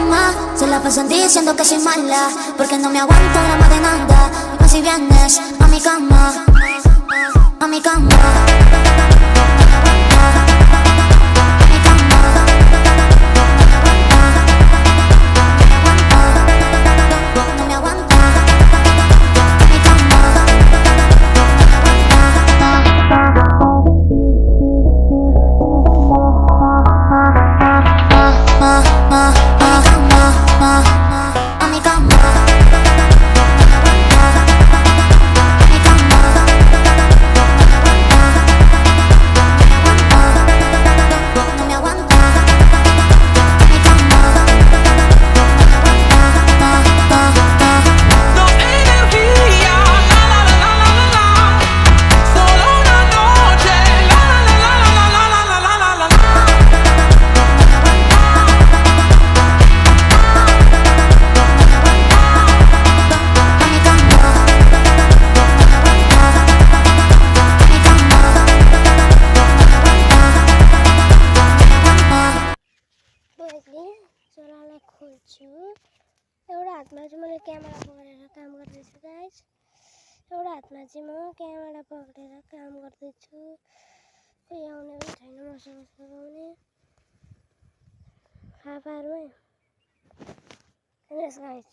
cama, se la pasan diciendo que soy mala, porque no me aguanto la más de nada. Y más si vienes a mi cama, a mi cama. चोलालाई खोल्छु एउटा हातमा चाहिँ मैले camera पक्रेर काम गर्दैछु guys एउटा हातमा चाहिँ म क्यामेरा पक्रेर काम गर्दैछु कोही आउने पनि छैन मसँग लगाउने फापाहरुमै हेर्नुस् गाइस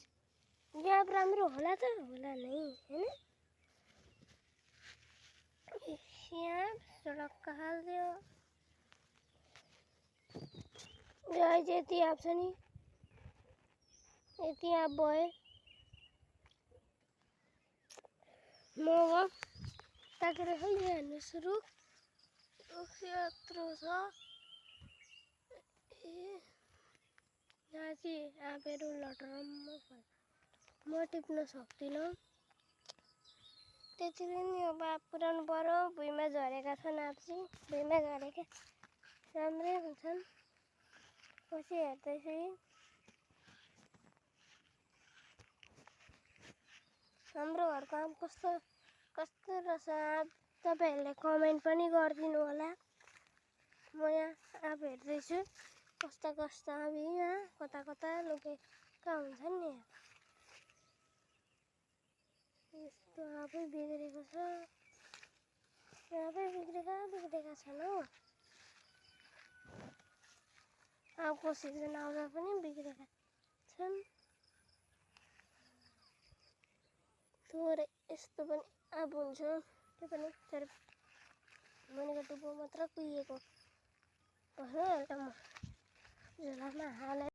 यो एप राम्रो होला त होला नै हैन यहाँ सडक हाल्दियो गाइस यति एप छ नि यति एप भयो म ताकेर खालि हेर्नु सुरु यत्रो छ यहाँ चाहिँ एपहरू लटरम्म भयो म टिप्न सक्दिनँ त्यसरी नि अब एप पुऱ्याउनु पर्यो भुइँमा झरेका छन् एप चाहिँ भुइँमा झरेका राम्रै हुन्छन् पछि हेर्दैछु हाम्रो घरको आम कस्तो रहेछ तपाईहरुले कमेन्ट पनि गरिदिनु होला म यहाँ आम हेर्दैछु कस्ता आम यहाँ कता लुकेका हुन्छन् नि यस्तो आफै बिग्रेको छ आफै बिग्रेका छन् हौ आमको सिजन आउँदा पनि बिग्रेका छन् थोरै यस्तो पनि आब हुन्छ त्यो पनि तर मुनिको टुप्पो मात्र कुहिएको भन्छ एउटा म झोलामा हाले